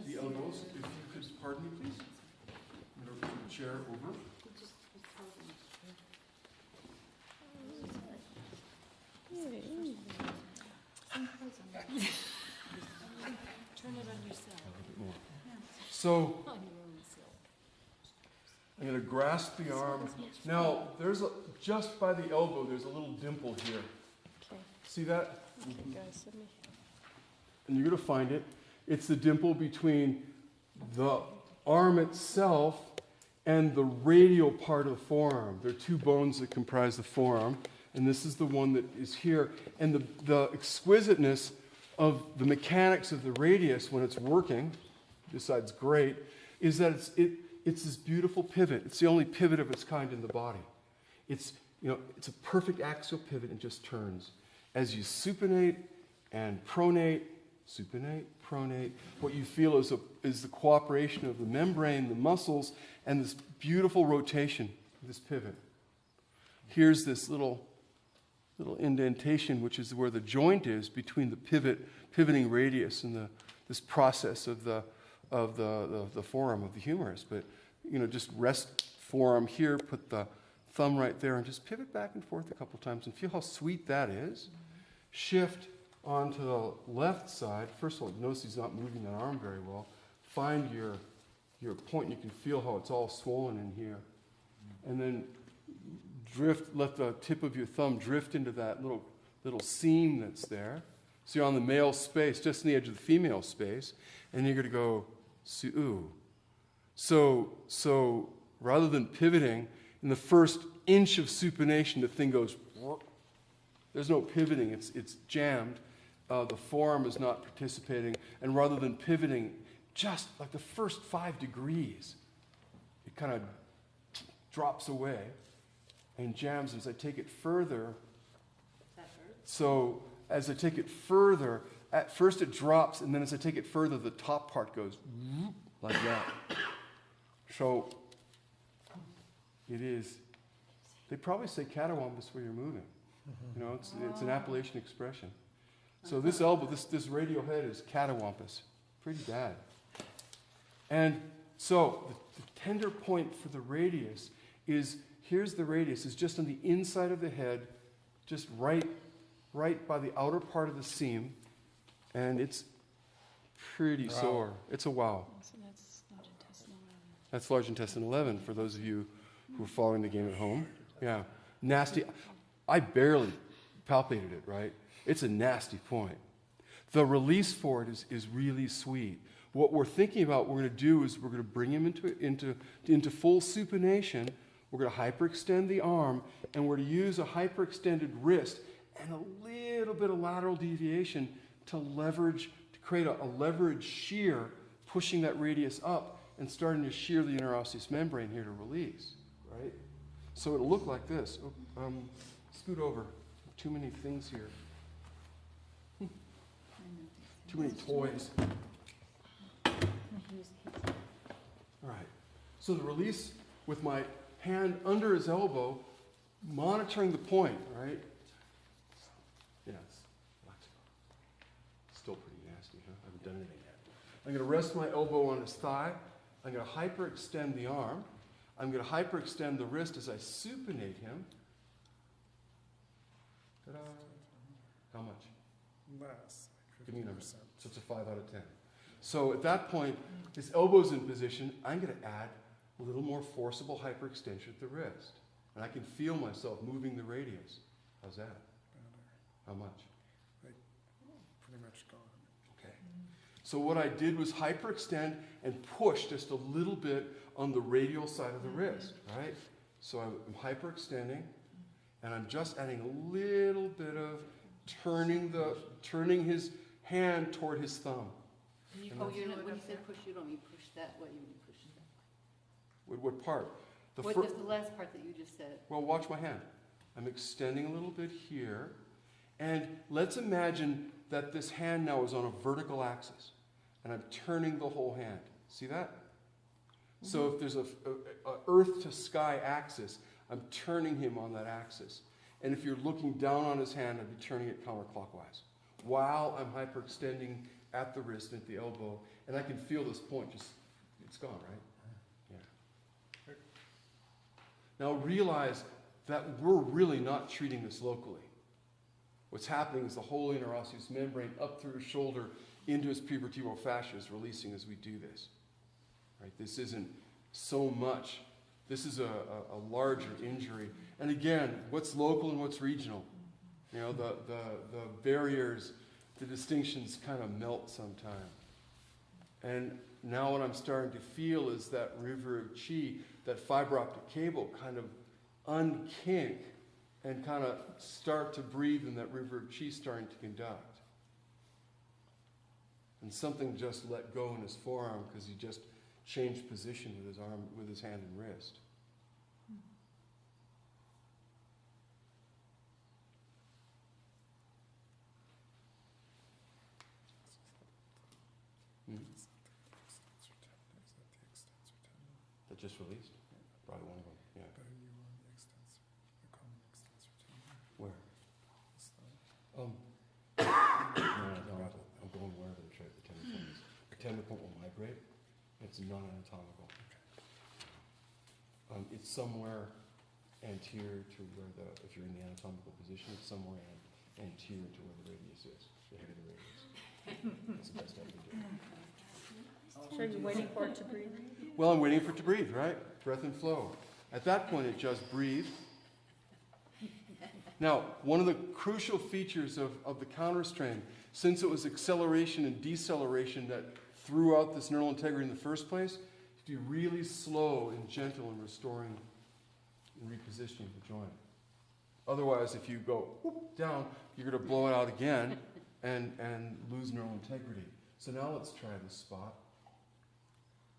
the elbows. If you could pardon me, please. I'm going to put the chair over. Turn it on yourself. So I'm going to grasp the arm. Now, just by the elbow, there's a little dimple here. Okay. See that? Okay, guys, let me. And you're going to find it. It's the dimple between the arm itself and the radial part of the forearm. There are two bones that comprise the forearm, and this is the one that is here. And the exquisiteness of the mechanics of the radius when it's working, besides great, is that it's this beautiful pivot. It's the only pivot of its kind in the body. It's a perfect axial pivot and just turns. As you supinate and pronate, supinate, pronate, what you feel is the cooperation of the membrane, the muscles, and this beautiful rotation, this pivot. Here's this little indentation, which is where the joint is between the pivoting radius and this process of the forearm of the humerus. But just rest forearm here, put the thumb right there, and just pivot back and forth a couple times, and feel how sweet that is. Shift onto the left side. First of all, notice he's not moving that arm very well. Find your point, and you can feel how it's all swollen in here. And then let the tip of your thumb drift into that little seam that's there. So you're on the male space, just on the edge of the female space, and you're going to go su. So rather than pivoting, in the first inch of supination, the thing goes. There's no pivoting; it's jammed. The forearm is not participating, and rather than pivoting, just like the first 5 degrees, it kind of drops away and jams. As I take it further, so as I take it further, at first it drops, and then as I take it further, the top part goes like that. So it is. They probably say catawampus where you're moving. It's an Appalachian expression. So this elbow, this radial head is catawampus. Pretty bad. And so the tender point for the radius is, here's the radius, is just on the inside of the head, just right by the outer part of the seam, and it's pretty sore. It's a wow. So that's large intestine 11. That's large intestine 11 for those of you who are following the game at home. Yeah. Nasty. I barely palpated it, right? It's a nasty point. The release for it is really sweet. What we're thinking about, we're going to do is we're going to bring him into full supination. We're going to hyperextend the arm, and we're going to use a hyperextended wrist and a little bit of lateral deviation to create a leverage shear, pushing that radius up and starting to shear the interosseous membrane here to release, right? So it'll look like this. Scoot over. Too many things here. Too many toys. All right. So the release with my hand under his elbow, monitoring the point, right? Yeah, it's still pretty nasty, huh? I haven't done anything yet. I'm going to rest my elbow on his thigh. I'm going to hyperextend the arm. I'm going to hyperextend the wrist as I supinate him. Ta-da. How much? Less. Give me a number. So it's a 5 out of 10. So at that point, his elbow's in position. I'm going to add a little more forcible hyperextension at the wrist. And I can feel myself moving the radius. How's that? How much? Pretty much gone. Okay. So what I did was hyperextend and push just a little bit on the radial side of the wrist, right? So I'm hyperextending, and I'm just adding a little bit of turning his hand toward his thumb. When you say push, you don't mean push that way, you mean push that way. What part? The last part that you just said. Well, watch my hand. I'm extending a little bit here, and let's imagine that this hand now is on a vertical axis, and I'm turning the whole hand. See that? Mm-hmm. So if there's a earth to sky axis, I'm turning him on that axis. And if you're looking down on his hand, I'd be turning it counterclockwise while I'm hyperextending at the wrist and at the elbow, and I can feel this point just, it's gone, right? Yeah. Now realize that we're really not treating this locally. What's happening is the whole interosseous membrane up through his shoulder into his prevertebral fascia is releasing as we do this. Right? This isn't so much. This is a larger injury. And again, what's local and what's regional? You know, the barriers, the distinctions kind of melt sometime. And now what I'm starting to feel is that river of chi, that fiber optic cable kind of unkink and kind of start to breathe, and that river of chi starting to conduct. And something just let go in his forearm because he just changed position with his arm, with his hand and wrist. That just released? Probably one of them, yeah. But are you on the extensor, the common extensor tendon? Where? This side? No, I'm going wherever the tendon point is. The tendon point will migrate. It's non-anatomical. It's somewhere anterior to where if you're in the anatomical position, it's somewhere anterior to where the radius is, the head of the radius. That's the best I can do. So you're waiting for it to breathe? Well, I'm waiting for it to breathe, right? Breath and flow. At that point, it just breathes. Now, one of the crucial features of the counterstrain, since it was acceleration and deceleration that threw out this neural integrity in the first place, to be really slow and gentle in restoring and repositioning the joint. Otherwise, if you go whoop, down, you're going to blow it out again and lose neural integrity. So now let's try this spot.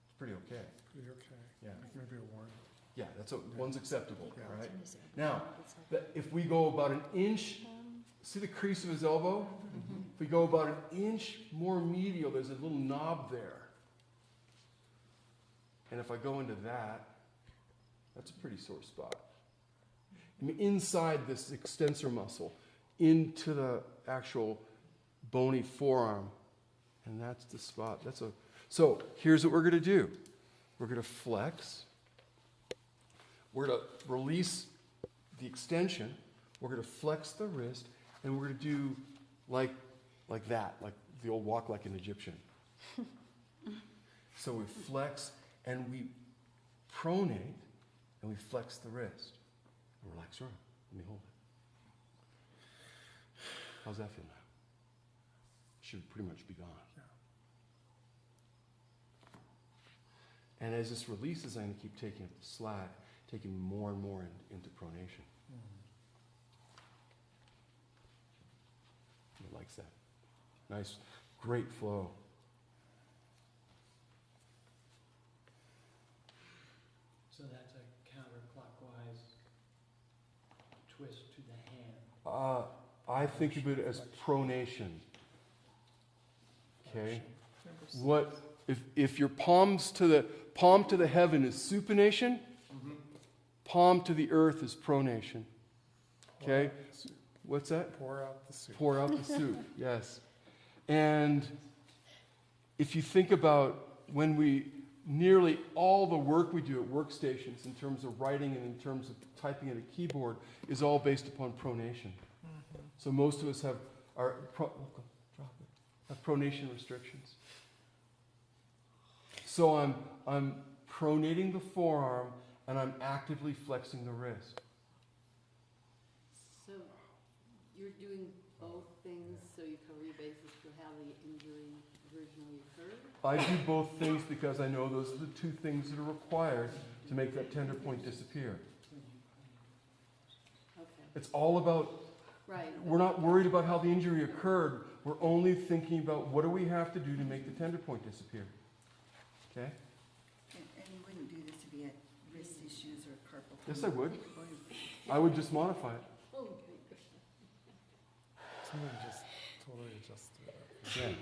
It's pretty okay. Pretty okay. Yeah. Like maybe a one. Yeah, one's acceptable, Yeah. right? Now, if we go about an inch, see the crease of his elbow? If we go about an inch more medial, there's a little knob there. And if I go into that, that's a pretty sore spot. I mean, inside this extensor muscle, into the actual bony forearm. And that's the spot. So here's what we're going to do. We're going to flex. We're going to release the extension. We're going to flex the wrist. And we're going to do like that, like the old walk like an Egyptian. So we flex and we pronate and we flex the wrist. And relax your arm. Let me hold it. How's that feel now? Should pretty much be gone. Yeah. And as this releases, I'm going to keep taking up the slack, taking more and more into pronation. It likes that. Nice, great flow. So that's a counterclockwise twist to the hand. I think of it as pronation. Okay? If your palm to the heaven is supination, palm to the earth is pronation. Okay? What's that? Pour out the soup. Pour out the soup, yes. And if you think about nearly all the work we do at workstations in terms of writing and in terms of typing at a keyboard is all based upon pronation. So most of us have pronation restrictions. So I'm pronating the forearm and I'm actively flexing the wrist. So you're doing both things so you cover your bases for how the injury originally occurred? I do both things because I know those are the two things that are required to make that tender point disappear. Okay, It's all about, right. we're not worried about how the injury occurred. We're only thinking about what do we have to do to make the tender point disappear. Okay? And you wouldn't do this if you had wrist issues or carpal tunnel? Yes, I would. I would just modify it. Oh, Someone just totally adjusted it.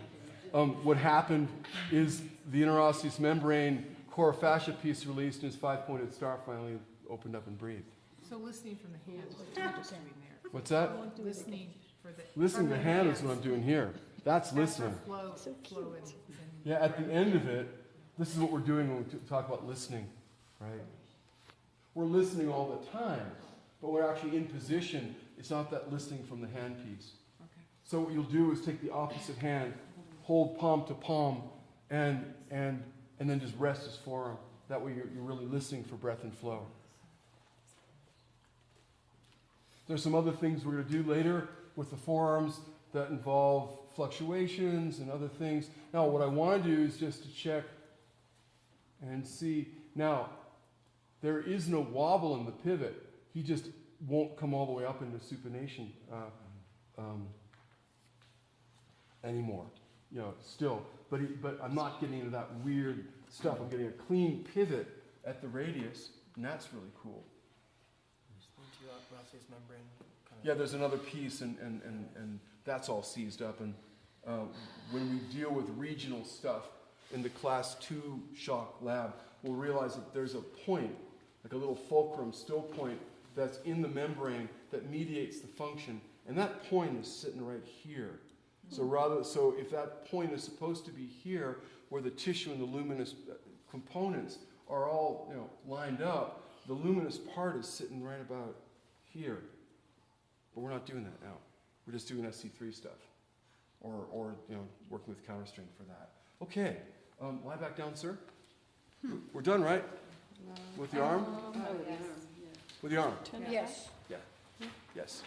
Yeah. What happened is the interosseous membrane core fascia piece released and his five-pointed star finally opened up and breathed. So listening from the hand is what you're just doing there. What's that? Listening for the. Listening to the from hand is what I'm doing here. That's listening. Flow, So flow in. Yeah, at the end of it, this is what we're doing when we talk about listening, right? We're listening all the time, but we're actually in position. It's not that listening from the handpiece. Okay. So what you'll do is take the opposite hand, hold palm to palm, and then just rest as forearm. That way you're really listening for breath and flow. There's some other things we're going to do later with the forearms that involve fluctuations and other things. Now, what I want to do is just to check and see. Now, there is no wobble in the pivot. He just won't come all the way up into supination anymore. You know, still. But I'm not getting into that weird stuff. I'm getting a clean pivot at the radius, and that's really cool. Into Ross's membrane. Yeah, there's another piece, and that's all seized up. And when we deal with regional stuff in the class 2 shock lab, we'll realize that there's a point, like a little fulcrum still point, that's in the membrane that mediates the function. And that point is sitting right here. So if that point is supposed to be here, where the tissue and the luminous components are all lined up, the luminous part is sitting right about here. But we're not doing that now. We're just doing SC3 stuff, or working with counter strain for that. Okay, lie back down, sir. We're done, right? With the arm? Oh, yeah, yeah. With the arm. Yes. Yes.